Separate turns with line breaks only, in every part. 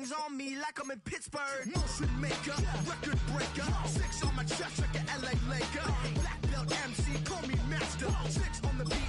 Chains on me like I'm in Pittsburgh. Motion maker, record breaker. 6 on my chest like an LA Laker. Black belt MC, call me master. 6 on the beat.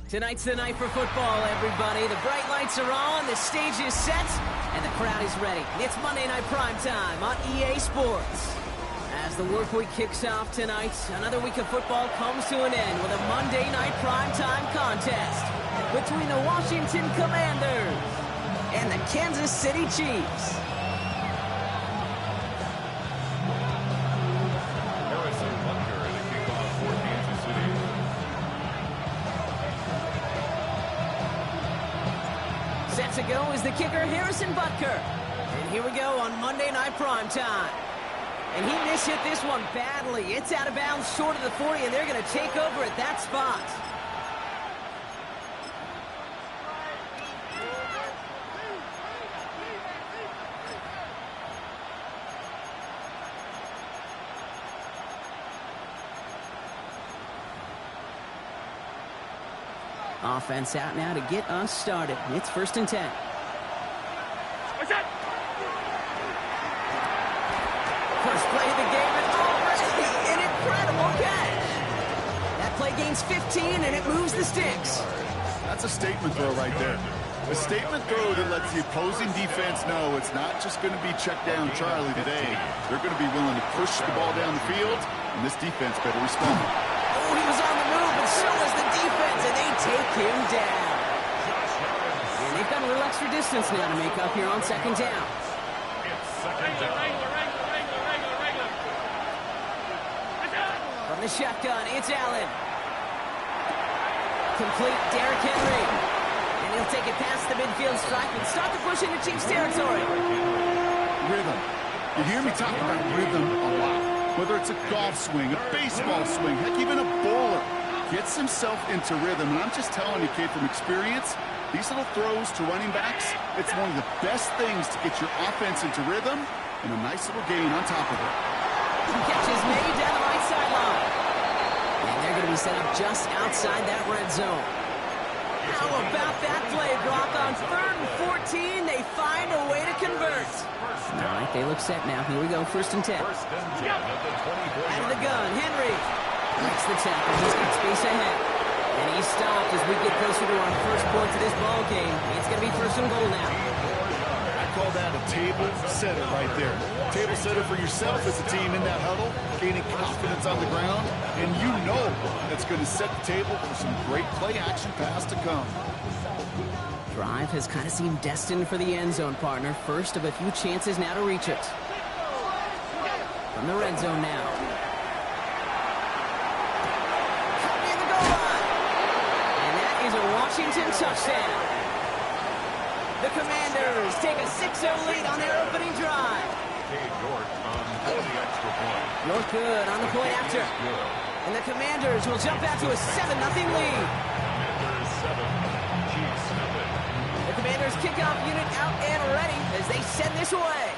Tonight's the night for football, everybody. The bright lights are on, the stage is set, and the crowd is ready. It's Monday Night Primetime on EA Sports. As the work week kicks off tonight, another week of football comes to an end with a Monday Night Primetime contest between the Washington Commanders and the Kansas City Chiefs. Set to go is the kicker, Harrison Butker. And here we go on Monday Night Primetime. And he mishit this one badly. It's out of bounds short of the 40, and they're going to take over at that spot. Offense out now to get us started. It's 1st and 10. First play of the game, and already an incredible catch. That play gains 15, and it moves the sticks.
That's a statement throw right there. A statement throw that lets the opposing defense know it's not just going to be check down Charlie today. They're going to be willing to push the ball down the field, and this defense better respond.
Oh, he was on the move, but so was the defense, and they take him down. And they've got a little extra distance now to make up here on 2nd down. From the shotgun, it's Allen. Complete Derrick Henry. And he'll take it past the midfield stripe and start to push into Chiefs territory.
Rhythm. You hear me talk about rhythm a lot. Whether it's a golf swing, a baseball swing, heck, even a bowler gets himself into rhythm. And I'm just telling you, kid, from experience, these little throws to running backs, it's one of the best things to get your offense into rhythm and a nice little gain on top of it.
Catch is made down the right sideline. And they're going to be set up just outside that red zone. How about that play, Brock? On 3rd and 14, they find a way to convert. All right, they look set now. Here we go, 1st and 10. Out of the gun, Henry. Breaks the tackle. He's got space ahead. And he's stopped as we get closer to our first point to this ball game. It's going to be 1st and goal now.
I call that a table setter right there. Table setter for yourself as a team in that huddle, gaining confidence on the ground, and you know that's going to set the table for some great play-action pass to come.
Drive has kind of seemed destined for the end zone, partner. First of a few chances now to reach it. From the red zone now. Near the goal line. And that is a Washington touchdown. The Commanders take a 6-0 lead on their opening drive. York good on the point after. And the Commanders will jump out to a 7-0 lead. The Commanders kickoff unit out and ready as they send this away.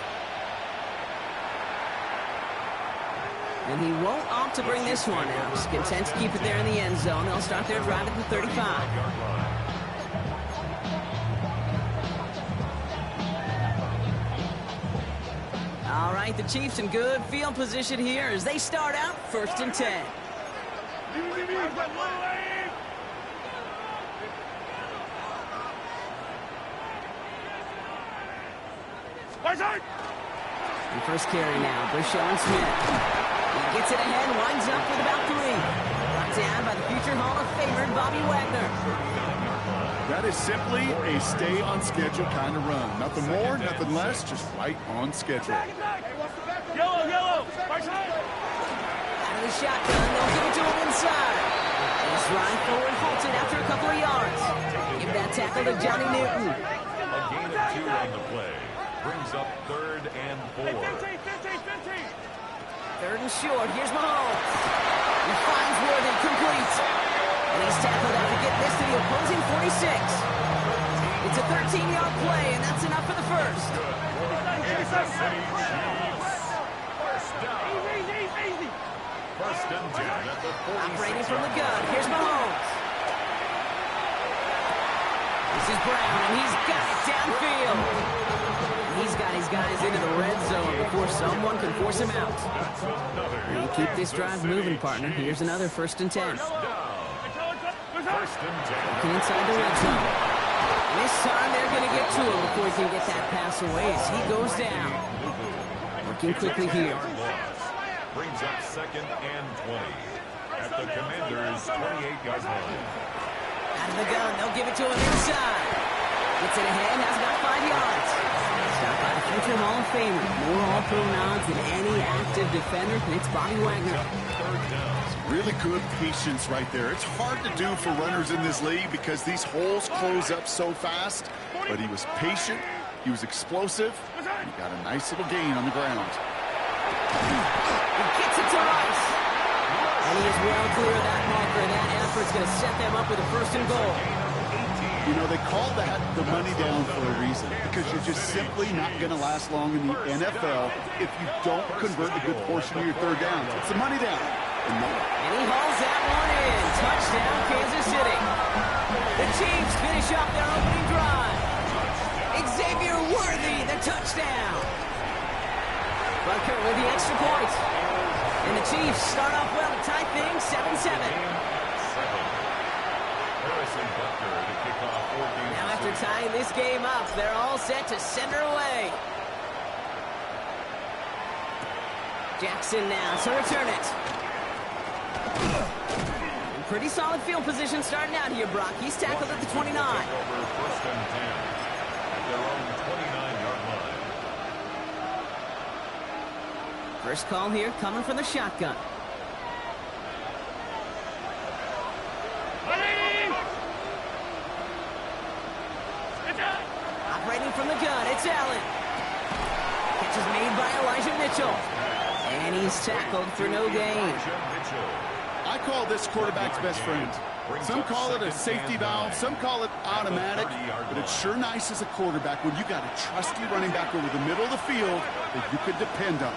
And he won't opt to bring this one out. He's content to keep it there in the end zone. They'll start their drive at the 35. All right, the Chiefs in good field position here as they start out 1st and 10. The first carry now, Brashon Smith. He gets it ahead, winds up with about 3. Brought down by the future Hall of Famer, Bobby Wagner.
That is simply a stay on schedule kind of run. Nothing more, nothing less, just right on schedule.
Yellow!
Out of the shotgun, they'll give it to him inside. He's running forward, halted after a couple of yards. Give that tackle to Johnny Newton.
A gain of 2 on the play. Brings up 3rd and 4.
3rd and short. Here's Mahomes. He finds Worthy, complete. And he's tackled after getting this to the opposing 46. It's a 13-yard play, and that's enough for the first.
Kansas City Chiefs. First down. First and 10 at the 46.
Operating from the gun. Here's Mahomes. This is Brown, and he's got it downfield. He's got his guys into the red zone before someone can force him out. And keep this drive moving, partner. Here's another 1st and 10.
First and 10.
Looking inside the red zone. This time they're going to get to him before he can get that pass away as he goes down. Working quickly here.
Brings up 2nd and 20 at the Commanders' 28-yard line.
Out of the gun, they'll give it to him inside. Gets it ahead, has about 5 yards. Stopped by the future Hall of Famer. More All-Pro nods than any active defender, and it's Bobby Wagner.
Really good patience right there. It's hard to do for runners in this league because these holes close up so fast. But he was patient, he was explosive, and he got a nice little gain on the ground.
He gets it to Rice. And he is well clear of that marker, and that effort's going to set them up with a 1st and goal.
You know, they call that the money down for a reason, because you're just simply not going to last long in the NFL if you don't convert a good portion of your 3rd downs. It's the money down.
And he hauls that one in. Touchdown, Kansas City. The Chiefs finish off their opening drive. Xavier Worthy, the touchdown. Bucker with the extra point. And the Chiefs start off well to tie things 7-7. Now after tying this game up, they're all set to send her away. Jackson now to return it. And pretty solid field position starting out here, Brock. He's tackled at the 29.
1st and 10 at their own 29-yard line.
First call here coming from the shotgun. Operating from the gun, it's Allen. Catch is made by Elijah Mitchell. And he's tackled for no gain.
I call this quarterback's best friend. Some call it a safety valve, some call it automatic, but it's sure nice as a quarterback when you got a trusty running back over the middle of the field that you could depend on.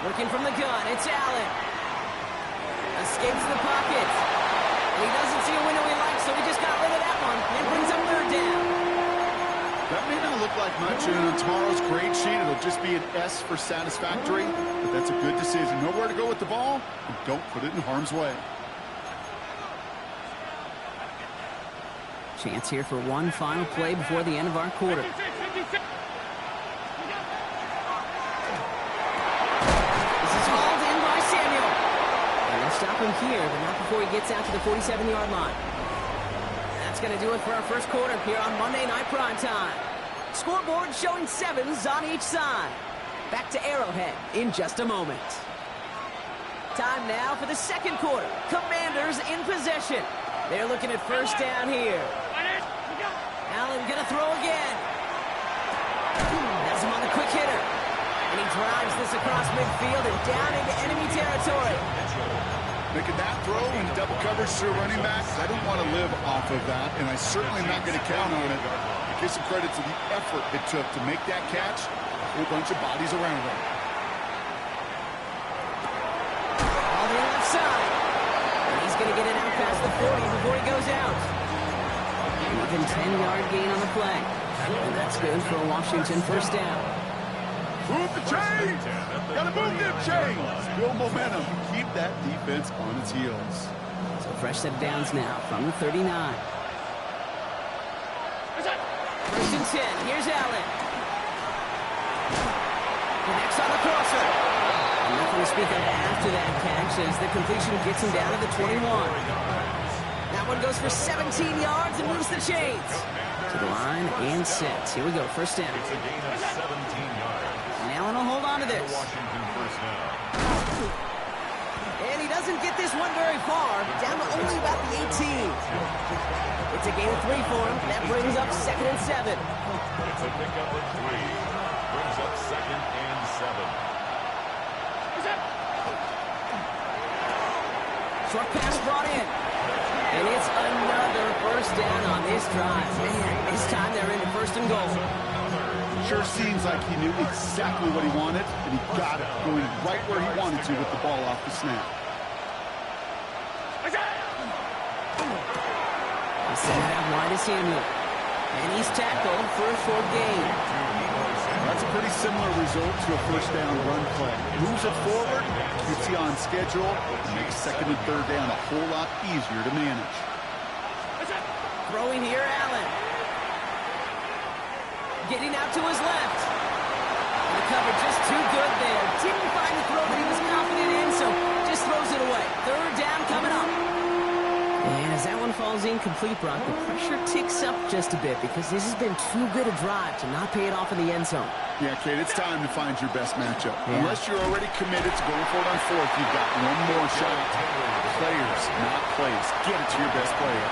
Working from the gun, it's Allen. Escapes the pocket. And he doesn't see a window he likes, so he just got rid of that one. And brings up 3rd down.
That may not look like much, and on tomorrow's grade sheet, it'll just be an S for satisfactory, but that's a good decision. Know where to go with the ball, and don't put it in harm's way.
Chance here for one final play before the end of our quarter. This is hauled in by Samuel. And they'll stop him here, but not before he gets out to the 47-yard line. That's going to do it for our first quarter here on Monday Night Primetime. Scoreboard showing 7s on each side. Back to Arrowhead in just a moment. Time now for the second quarter. Commanders in possession. They're looking at 1st down here. Allen going to throw again. Has him on the quick hitter. And he drives this across midfield and down into enemy territory.
Making that throw in double coverage to a running back, I don't want to live off of that, and I certainly am not going to count on it. Give some credit to the effort it took to make that catch. A whole bunch of bodies around him.
All the left side. And he's going to get it out past the 40 before he goes out. Even 10-yard gain on the play. And that's good for a Washington 1st down.
Move the chains! Gotta move them chains! Build momentum. Keep that defense on its heels.
So fresh set of downs now from the 39. 1st and 10. Here's Allen. Connects on the crosser. And nothing to speak of after that catch as the completion gets him down to the 21. That one goes for 17 yards and moves the chains. To the line and set. Here we go. 1st down.
It's a gain of 17 yards.
And Allen will hold on to this.
Washington 1st down.
And he doesn't get this one very far. Down to only about the 18. It's a gain of 3 for him. That brings up 2nd and 7.
It's a pickup of 3. Brings up 2nd and 7.
Short pass brought in. And it's another first down on this drive. Man, this time they're into first and goal.
Sure seems like he knew exactly what he wanted, and he got it, going right where he wanted to with the ball off the snap.
He sent it out wide to Samuel. And he's tackled for a short gain.
That's a pretty similar result to a first down run play. Moves it forward, gets you on schedule, and makes second and third down a whole lot easier to manage.
Throwing here, Allen. Getting out to his left. And the cover just too good there. Didn't find the throw that he was confident in, so just throws it away. Third down coming up. And as that one falls incomplete, Brock, the pressure ticks up just a bit because this has been too good a drive to not pay it off in the end zone.
Yeah, Kate, it's time to find your best matchup. Yeah. Unless you're already committed to going for it on fourth, you've got one more shot. Players, not plays. Get it to your best player.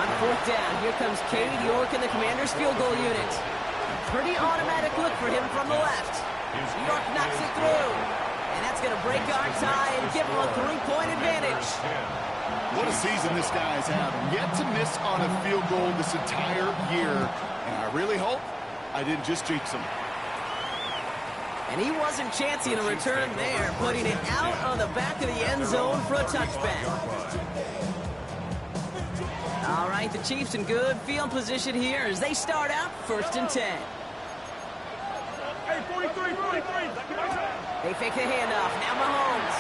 On fourth down, here comes Cade York and the Commanders' field goal unit. Pretty automatic look for him from the left. York knocks it through. And that's going to break our tie and give him a 3-point advantage.
What a season this guy's having. Yet to miss on a field goal this entire year. And I really hope I didn't just jinx him.
And he wasn't chancing a return there, putting it out on the back of the end zone for a touchback. All right, the Chiefs in good field position here as they start out first and 10.
Hey, 43.
They fake the handoff. Now Mahomes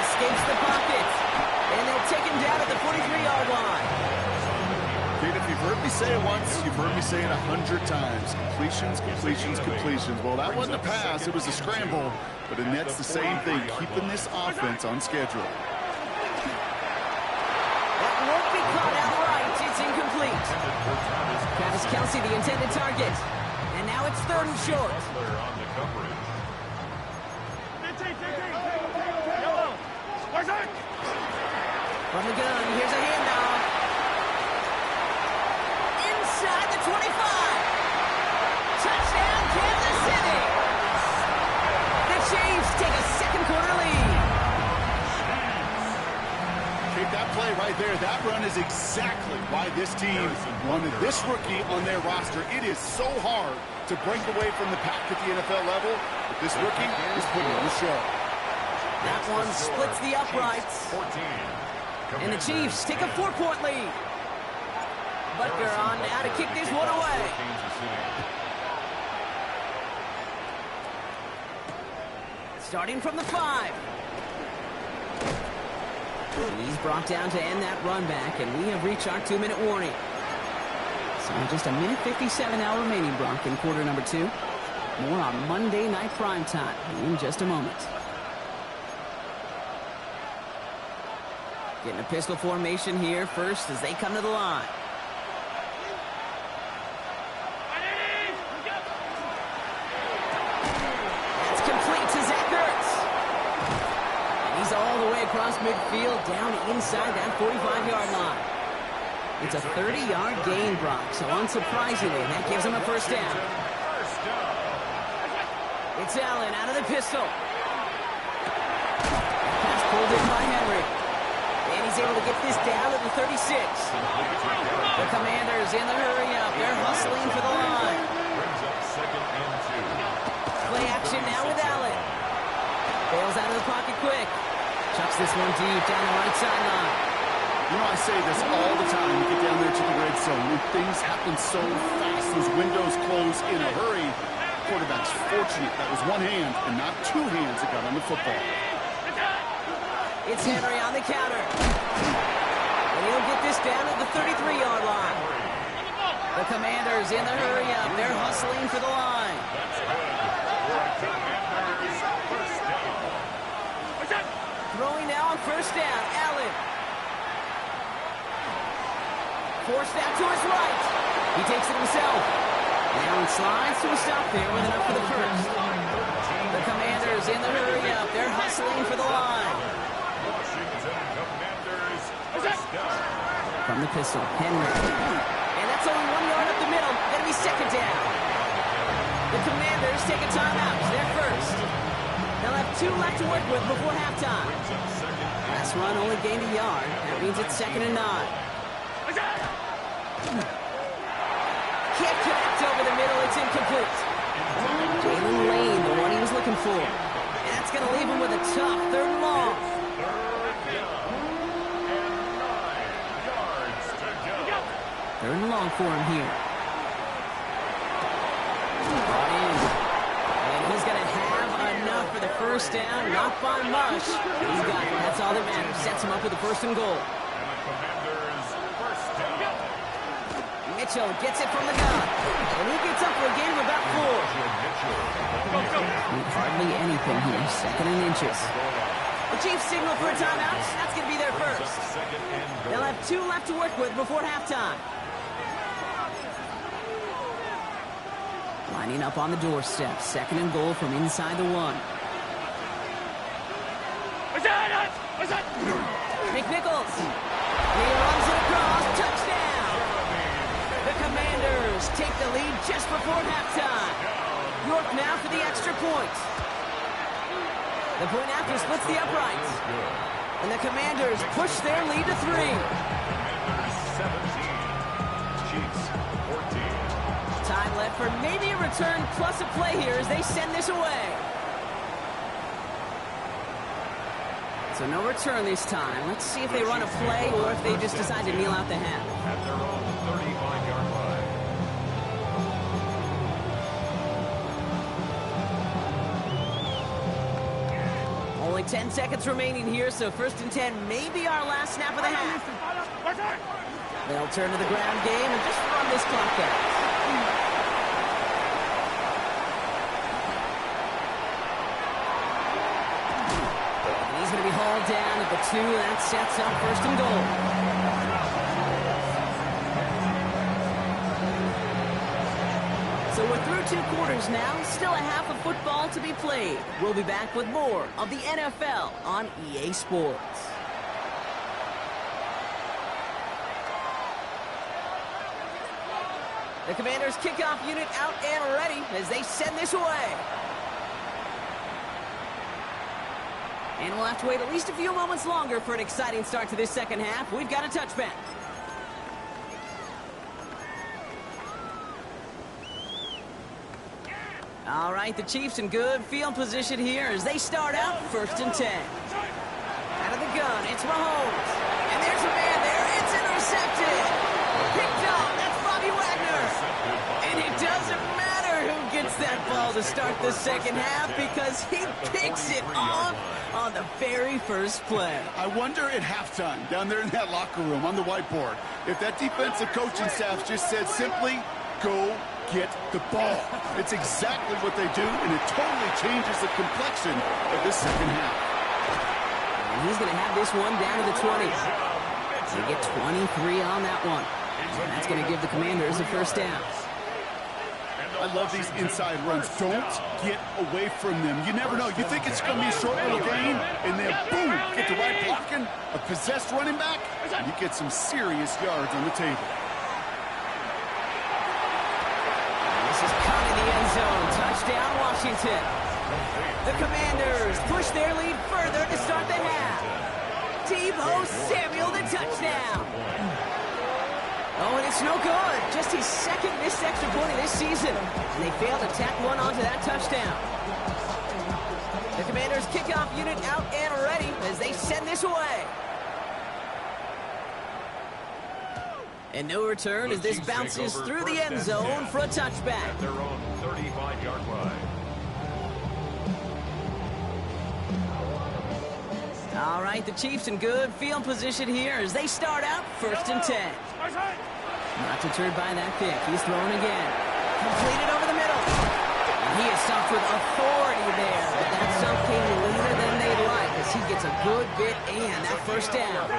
escapes the pocket. And they'll take him down at the 43-yard line.
Kate, if you've heard me say it once, you've heard me say it 100 times. Completions. Well, that wasn't a pass. It was a scramble. But it nets the same thing, keeping this offense on schedule.
That won't be caught outright. It's incomplete. Travis Kelce, the intended target. And now it's third and short. From the gun, here's a handoff. Inside the 25. Touchdown, Kansas City. The Chiefs take a second quarter lead.
Take that play right there. That run is exactly why this team wanted this rookie on their roster. It is so hard to break away from the pack at the NFL level, but this rookie is putting on a show.
That one splits the uprights. And the Chiefs take a 4-point lead. Butker on now to kick this one away. Starting from the 5. He's brought down to end that run back, and we have reached our 2-minute warning. So just a minute 57 now remaining, Brock, in quarter number 2. More on Monday Night Primetime in just a moment. Getting a pistol formation here first as they come to the line. That's complete to Zach Ertz. And he's all the way across midfield, down inside that 45-yard line. It's a 30-yard gain, Brock, so unsurprisingly, that gives him a first down. It's Allen out of the pistol. Pass pulled in by Henry. And he's able to get this down to the 36. The Commanders in the hurry-up. They're hustling for the line. Play action now with Allen. Bails out of the pocket quick. Chucks this one deep down the right sideline.
You know, I say this all the time. You get down there to the red zone, when things happen so fast, those windows close in a hurry. Quarterback's fortunate that was one hand and not two hands that got on the football.
It's Henry on the counter. And he'll get this down at the 33-yard line. The Commanders in the hurry-up. They're hustling for the line. Throwing now on first down. Allen. Forced out to his right. He takes it himself. Allen slides to a stop there with enough for the first. The Commanders in the hurry-up. They're hustling for the line. From the pistol, Henry. And that's only 1 yard up the middle. Gonna be second down. The Commanders take a timeout. They're first. They'll have 2 left to work with before halftime. Last run only gained a yard. That means it's 2nd and 9. Can't connect over the middle. It's incomplete. Jalen Lane, the one he was looking for. And that's going to leave him with a tough 3rd and long. 3rd and long for him here. Brought in. And he's going to have enough for the 1st down. Not by much. He's got it. That's all that matters. Sets him up with a 1st and goal. Mitchell gets it from the gun. And he gets up for a gain of about 4. Hardly anything here. 2nd and inches. The Chiefs signal for a timeout. That's going to be their first. They'll have 2 left to work with before halftime. Lining up on the doorstep. 2nd and goal from inside the 1. McNichols. He runs it across. Touchdown. The Commanders take the lead just before halftime. York now for the extra point. The point after splits the uprights. And the Commanders push their lead to 3.
17. Chiefs 14.
Time left for maybe a return plus a play here as they send this away. So no return this time. Let's see if they run a play or if they just decide to kneel out the half.
At their own 35-yard line.
Only 10 seconds remaining here, so 1st and 10 may be our last snap of the half. They'll turn to the ground game and just run this clock out. Hauled down at the 2. That sets up 1st and goal. So we're through 2 quarters now. Still a half of football to be played. We'll be back with more of the NFL on EA Sports. The Commanders' kickoff unit out and ready as they send this away. And we'll have to wait at least a few moments longer for an exciting start to this 2nd half. We've got a touchback. All right, the Chiefs in good field position here as they start out 1st and 10. Out of the gun, it's Mahomes. And there's a man there. It's intercepted. Picked off. That's Bobby Wagner. And it doesn't matter who gets that ball to start the 2nd half because he picks it off on the very first play.
I wonder at halftime, down there in that locker room on the whiteboard, if that defensive coaching staff just said simply, go get the ball. It's exactly what they do, and it totally changes the complexion of this 2nd half.
And he's going to have this one down to the 20. They get 23 on that one. And that's going to give the Commanders a 1st down.
I love these inside runs. Don't get away from them. You never know. You think it's going to be a short little gain, and then boom, get the right blocking, a possessed running back, and you get some serious yards on the table.
And this is caught in the end zone. Touchdown, Washington. The Commanders push their lead further to start the half. Deebo Samuel, the touchdown. Oh, and it's no good. Just his 2nd missed extra point of this season. And they failed to tack one onto that touchdown. The Commanders' kickoff unit out and ready as they send this away. And no return as this bounces through the end zone for a touchback.
At their own 35-yard line.
All right, the Chiefs in good field position here as they start out 1st and 10. Not deterred by that pick. He's thrown again. Completed over the middle. And he is stumped with authority there. But that stump came later than they'd like as he gets a good bit and that 1st down.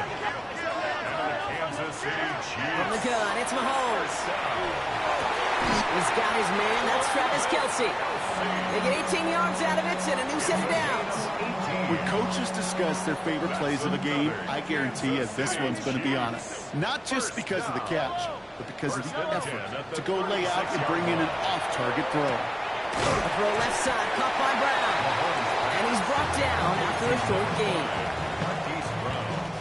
Kansas City Chiefs.
From the gun, it's Mahomes. He's got his man. That's Travis Kelce. They get 18 yards out of it and a new set of downs.
When coaches discuss their favorite plays of a game, I guarantee you this one's going to be on it. Not just because of the catch, but because of the effort to go lay out and bring in an off-target throw.
A throw left side, caught by Brown. And he's brought down after a short gain.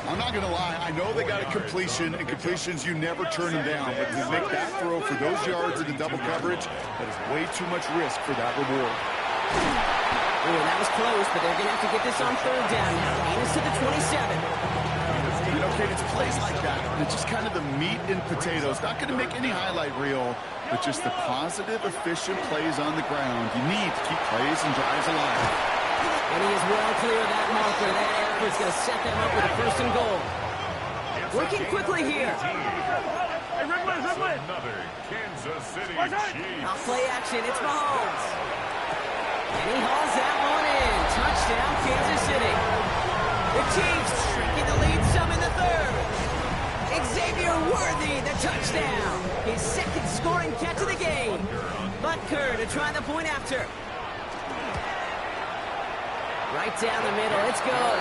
I'm not going to lie. I know they got a completion, and completions, you never turn them down. But to make that throw for those yards in the double coverage, that is way too much risk for that reward.
Oh, that was close, but they're going to have to get this on third down now. Gain is to the 27.
You know, Kate, it's plays like that. It's just kind of the meat and potatoes. Not going to make any highlight reel, but just the positive, efficient plays on the ground. You need to keep plays and drives alive.
And he is well clear of that marker. That effort's going to set them up with a first and goal. Working quickly here.
Another Kansas City Chiefs.
Off play action, it's Mahomes. And he hauls that one in. Touchdown, Kansas City. The Chiefs shrinking the lead some in the third. Xavier Worthy, the touchdown. His second scoring catch of the game. Butker to try the point after. Right down the middle, it's good.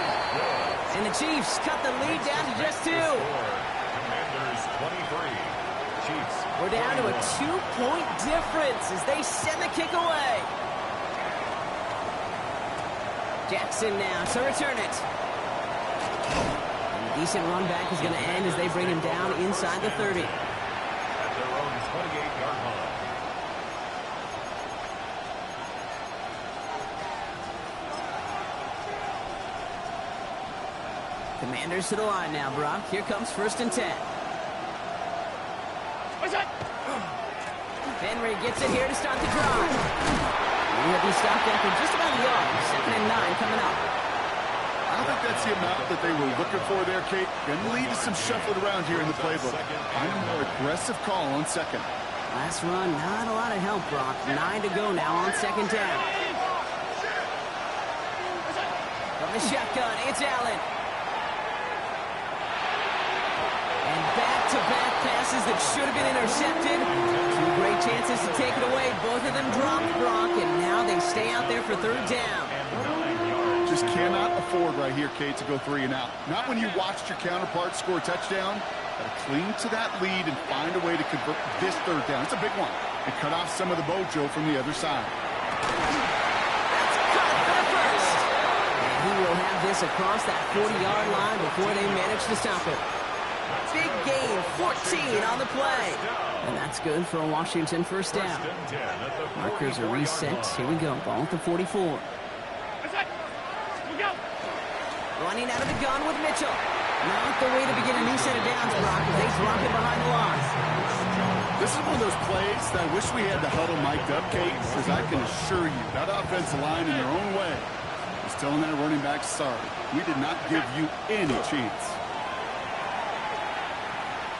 And the Chiefs cut the lead down to just 2.
Commanders 23. Chiefs.
We're down to a 2-point difference as they send the kick away. Jackson now to return it. And a decent run back is going to end as they bring him down inside the 30.
At their own 28-yard line.
Commanders to the line now, Brock. Here comes 1st and 10. Henry gets it here to start the drive. He'll be stopped after just about a yard. 2nd and 9 coming up.
I don't think that's the amount that they were looking for there, Kate. Going to lead to some shuffling around here in the playbook. I'm a more aggressive call on 2nd.
Last run, not a lot of help, Brock. 9 to go now on 2nd down. From the shotgun, it's Allen. And back-to-back passes that should have been intercepted. 2 great chances to take it away. Both of them dropped, Brock, and now they stay out there for 3rd down.
Just cannot afford right here, Kate, to go 3 and out. Not when you watched your counterpart score a touchdown. Got to cling to that lead and find a way to convert this 3rd down. It's a big one. And cut off some of the mojo from the other side.
That's cut for the first. And he will have this across that 40-yard line before they manage to stop it. Big gain, 14 on the play. And that's good for a Washington 1st down. Markers are reset. Here we go. Ball at the 44. Running out of the gun with Mitchell. Not the way to begin a new set of downs, Brock, as they drop it behind the line.
This is one of those plays that I wish we had the huddle mic'd up, Kate, because I can assure you that offensive line in their own way is telling that running back, sorry, we did not give you any chance.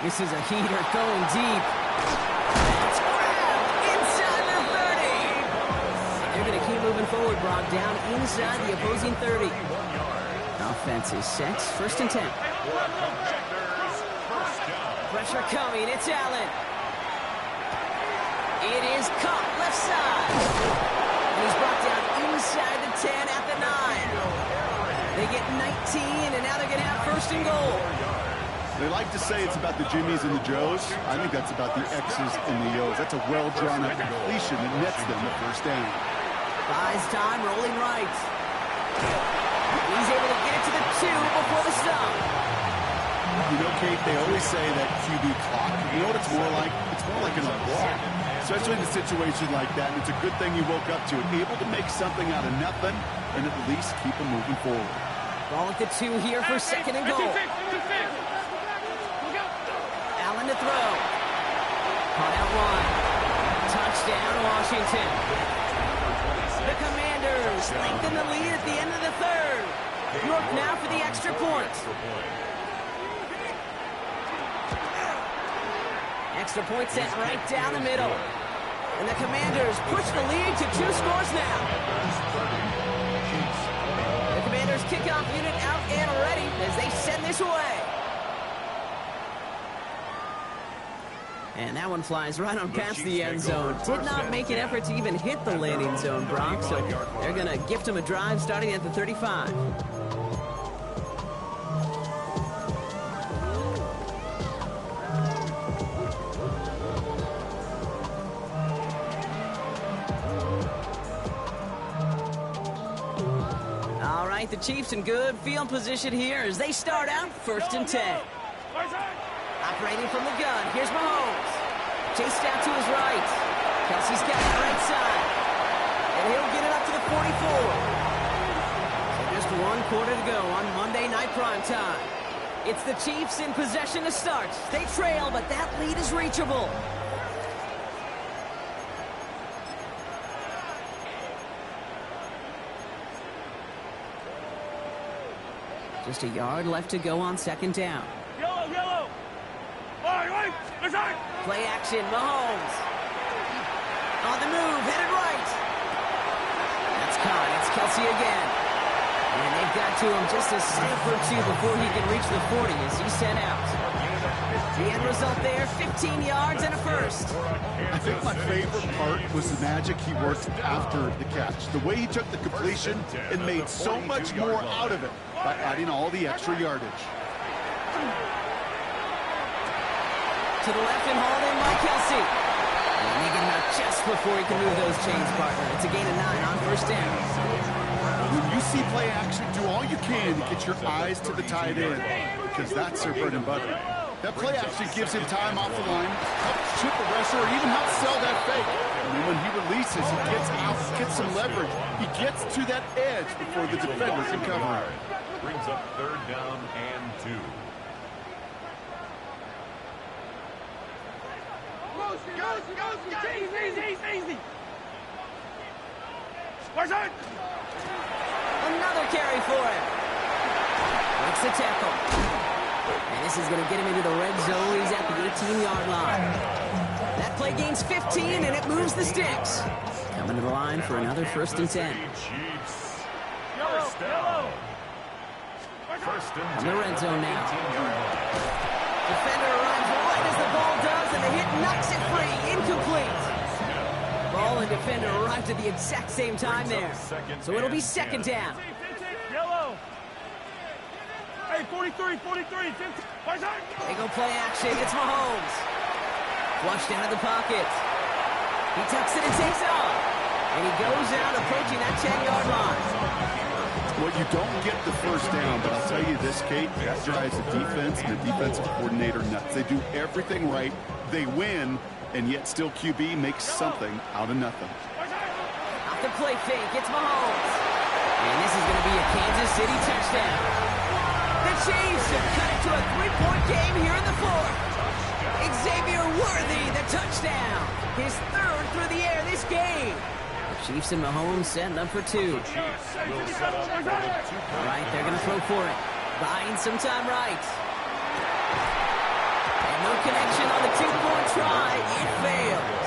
This is a heater going deep. That's grabbed inside the 30. They're going to keep moving forward, Brock, down inside the opposing 30. Offense is set. 1st and 10. Pressure coming. It's Allen. It is caught left side. And he's brought down inside the 10 at the 9. They get 19, and now they're going to have 1st and goal.
They like to say it's about the Jimmies and the Joes. I think that's about the X's and the O's. That's a well-drawn-up completion that nets them the 1st down.
Buys time, rolling right. He's able to get it to the 2 before the stop.
You know, Kate, they always say that QB clock. You know what it's more like? It's more like an alarm. Especially in a situation like that, and it's a good thing you woke up to it. Able to make something out of nothing and at least keep them moving forward.
Ball at the 2 here for 2nd and goal. Allen to throw. Caught out wide. Touchdown, Washington. The Commanders lengthen the lead at the end of the 3rd. York now for the extra point. Extra point set right down the middle. And the Commanders push the lead to 2 scores now. The Commanders kickoff unit out and ready as they send this away. And that one flies right on past the end zone. Did not make an effort to even hit the landing zone, Brock. So they're going to gift him a drive starting at the 35. All right, the Chiefs in good field position here as they start out 1st and 10. Operating from the gun, here's Mahomes. Chased out to his right. Kelsey's got it right side. And he'll get it up to the 44. So just 1 quarter to go on Monday Night Primetime. It's the Chiefs in possession to start. They trail, but that lead is reachable. Just a yard left to go on 2nd down.
Yellow! Right!
Play action, Mahomes. On the move, headed right. That's caught. It's Kelsey again. And they've got to him just a step or two before he can reach the 40 as he's sent out. The end result there, 15 yards and a first.
I think my favorite part was the magic he worked after the catch. The way he took the completion and made so much more out of it by adding all the extra yardage.
To the left and hauled in by Kelsey. And they get him out just before he can move those chains, partner. It's a gain of 9 on 1st down.
When you see play action, do all you can to get your eyes to the tight end, because that's their bread and butter. That play action gives him time off the line, helps chip the rusher, or even helps sell that fake. And then when he releases, he gets out, gets some leverage. He gets to that edge before the defender can cover him.
Brings up 3rd down and 2.
Easy!
Another carry for him. Makes the tackle. And this is going to get him into the red zone. He's at the 18-yard line. That play gains 15, and it moves the sticks. Coming to the line for another 1st and 10.
Chiefs. First down. First and 10.
On the red zone now. Defender arrives right as the ball does, and the hit knocks it free. Incomplete. Ball and defender arrived at the exact same time there. So it'll be 2nd down.
Yellow! Hey, 43, 50.
They go play action. It's Mahomes. Flushed out of the pocket. He tucks it and takes off. And he goes out approaching that 10-yard line.
Well, you don't get the 1st down, but I'll tell you this, Kate, that drives the defense and the defensive coordinator nuts. They do everything right. They win, and yet still QB makes something out of nothing.
Off the play fake, it's Mahomes. And this is going to be a Kansas City touchdown. The Chiefs have cut it to a 3-point game here in the 4th. Xavier Worthy, the touchdown. His 3rd through the air this game. The Chiefs and Mahomes setting up for 2.
Will set up for the 2-point.
All right, they're going to throw for it. Buying some time right. And no connection on the 2-point try. It fails.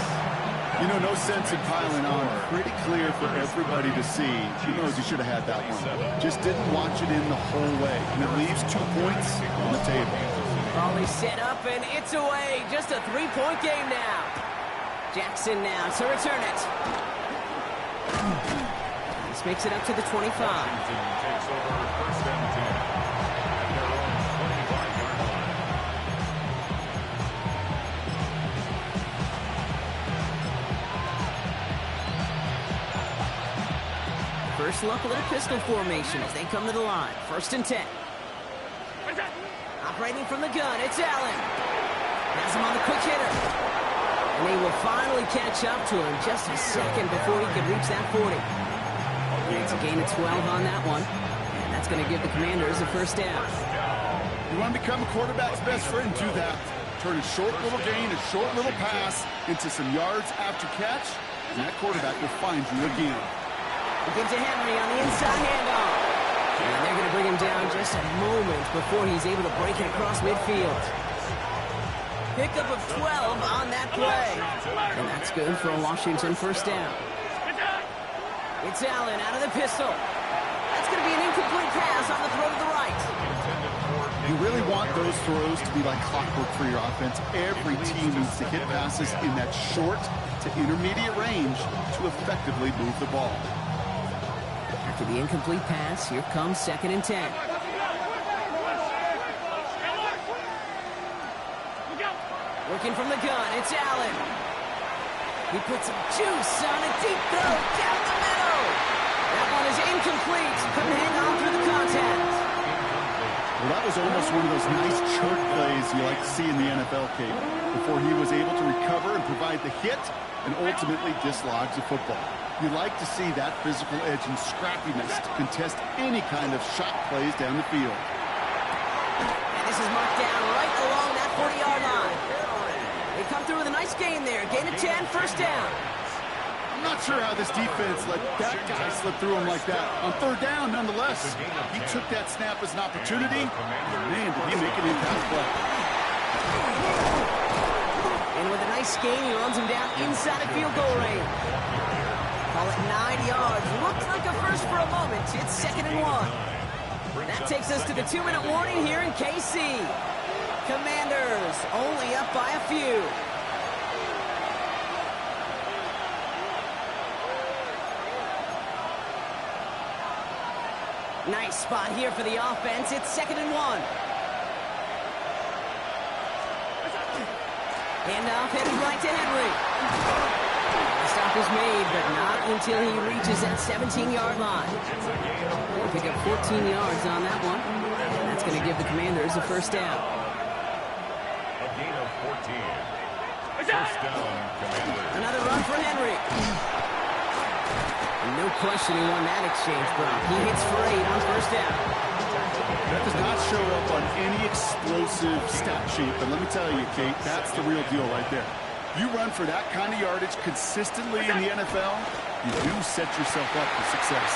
You know, no sense in piling on. Pretty clear for everybody to see. He knows he should have had that one. Just didn't watch it in the whole way. And it leaves 2 points on the table.
Ball is set up, and it's away. Just a 3-point game now. Jackson now to return it. This makes it up to the 25.
Takes over 1st and 10. Their own 25-yard line.
First look, a little pistol formation as they come to the line. 1st and 10. Operating from the gun, it's Allen. Has him on the quick hitter. And they will finally catch up to him just a second before he can reach that 40. And it's a gain of 12 on that one. And that's going to give the Commanders a 1st down.
You want to become a quarterback's best friend? Do that. Turn a short little gain, a short little pass into some yards after catch, and that quarterback will find you again.
We get to Henry on the inside handoff. And they're going to bring him down just a moment before he's able to break it across midfield. Pickup of 12 on that play. And that's good for a Washington 1st down. It's Allen out of the pistol. That's going to be an incomplete pass on the throw to the right.
You really want those throws to be like clockwork for your offense. Every team needs to hit passes in that short to intermediate range to effectively move the ball.
After the incomplete pass, here comes 2nd and 10. Working from the gun, it's Allen. He puts some juice on a deep throw down the middle. That one is incomplete. Couldn't hang on through the contact.
Well, that was almost one of those nice church plays you like to see in the NFL, Kate, before he was able to recover and provide the hit and ultimately dislodge the football. You like to see that physical edge and scrappiness to contest any kind of shot plays down the field.
And this is marked down right along that 40-yard line. They come through with a nice gain there. Gain of 10, first down.
I'm not sure how this defense let that guy slip through him like that. On third down, nonetheless, he took that snap as an opportunity. Man, did he make an impact play.
And with a nice gain, he runs him down inside of field goal range. Call it 9 yards. Looked like a first for a moment. It's 2nd and 1. That takes us to the 2-minute warning here in KC. Commanders only up by a few. Nice spot here for the offense. It's 2nd and 1. Handoff headed right to Henry. The stop is made, but not until he reaches that 17-yard line. They'll pick up 14 yards on that one. And that's going to give the Commanders a first down.
A gain of 14. First down, Commanders.
Another run for Henry. No question he won that exchange, Brock. He hits for 8 on first down.
That does not show up on any explosive stat sheet, but let me tell you, Kate, that's the real deal right there. You run for that kind of yardage consistently in the NFL, you do set yourself up for success.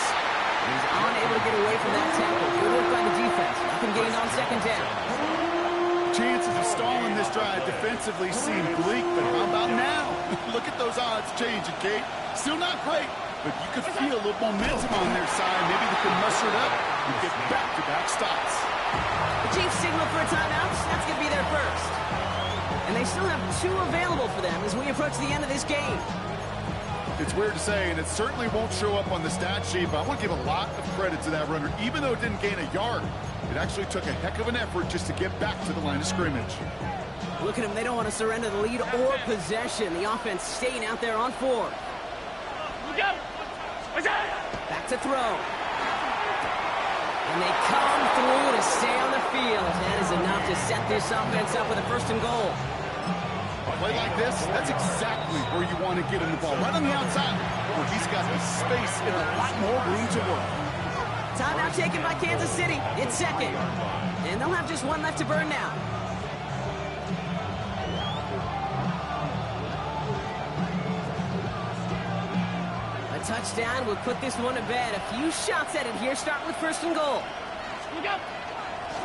He's unable to get away from that tackle. Good work by the defense. Nothing gained on second down.
Chances of stalling this drive defensively seem bleak, but how about now? Look at those odds changing, Kate. Still not great, but you could feel a little momentum on their side. Maybe they can muster it up and get back-to-back stops.
The Chiefs signal for a timeout. That's going to be their first. And they still have 2 available for them as we approach the end of this game.
It's weird to say, and it certainly won't show up on the stat sheet, but I want to give a lot of credit to that runner. Even though it didn't gain a yard, it actually took a heck of an effort just to get back to the line of scrimmage.
Look at them. They don't want to surrender the lead or possession. The offense staying out there on 4. Back to throw. And they come through to stay on the field. That is enough to set this offense up with a first and goal.
A play like this, that's exactly where you want to get him the ball. Right on the outside, where he's got the space and a lot more room to work.
Timeout taken by Kansas City. It's 2nd. And they'll have just 1 left to burn now. A touchdown will put this one to bed. A few shots at it here, starting with first and goal.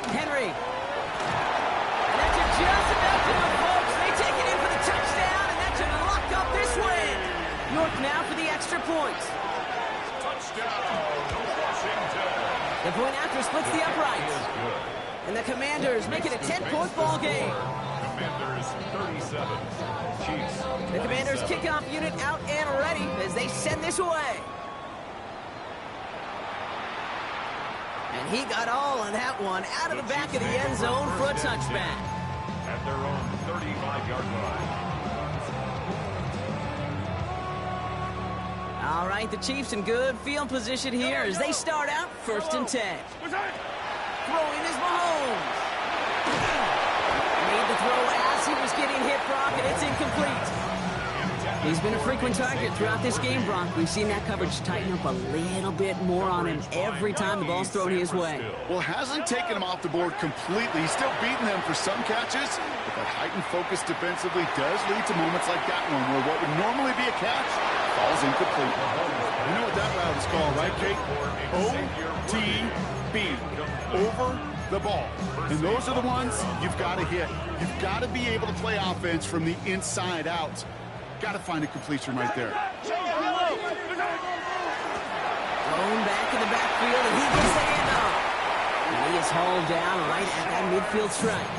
Henry. And that's just enough to the folks. They take it in for the touchdown, and that should lock up this win. York now for the extra point.
Touchdown, Washington.
The point after splits the uprights. And the Commanders make it a 10-point ball game.
Commanders 37. Chiefs.
The Commanders
27.
kickoff unit out and ready as they send this away. And he got all of that one out of the back of the end zone for a touchback.
At their own 35-yard line.
All right, the Chiefs in good field position here as they start out 1st and 10. Throwing is Mahomes. Made the throw as he was getting hit, Brock, and it's incomplete. He's been a frequent target throughout this game, Brock. We've seen that coverage tighten up a little bit more on him every time the ball's thrown his way.
Well, hasn't taken him off the board completely. He's still beating them for some catches, but that heightened focus defensively does lead to moments like that one where what would normally be a catch falls incomplete. You know what that route is called, right, Kate? OTB. Over the ball. And those are the ones you've got to hit. You've got to be able to play offense from the inside out. Got to find a completion right there.
Thrown back in the backfield, and he gets the handoff. And he is hauled down right at that midfield stripe.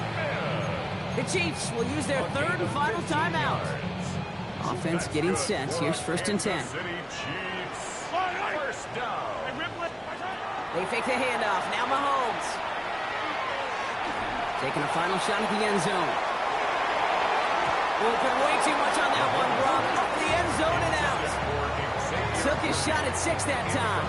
The Chiefs will use their 3rd and final timeout. Offense getting set. Here's 1st and 10.
City Chiefs. First down.
They fake the handoff. Now Mahomes. Taking a final shot at the end zone. Open way too much on that one, Brock. Up the end zone and out. Took his shot at 6 that time.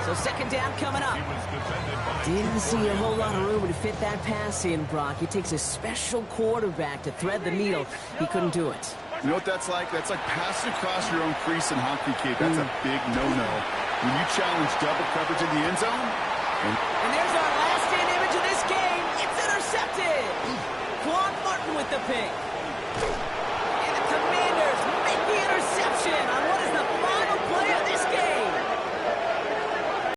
So second down coming up.
He was defended by
Didn't see a whole lot of room to fit that pass in, Brock. It takes a special quarterback to thread the needle. He couldn't do it.
You know what that's like? That's like passing across your own crease in hockey, Kate. That's a big no-no. When you challenge double coverage in the end zone.
And there's our last-in image of this game. It's intercepted. Quan Martin with the pick. And the Commanders make the interception on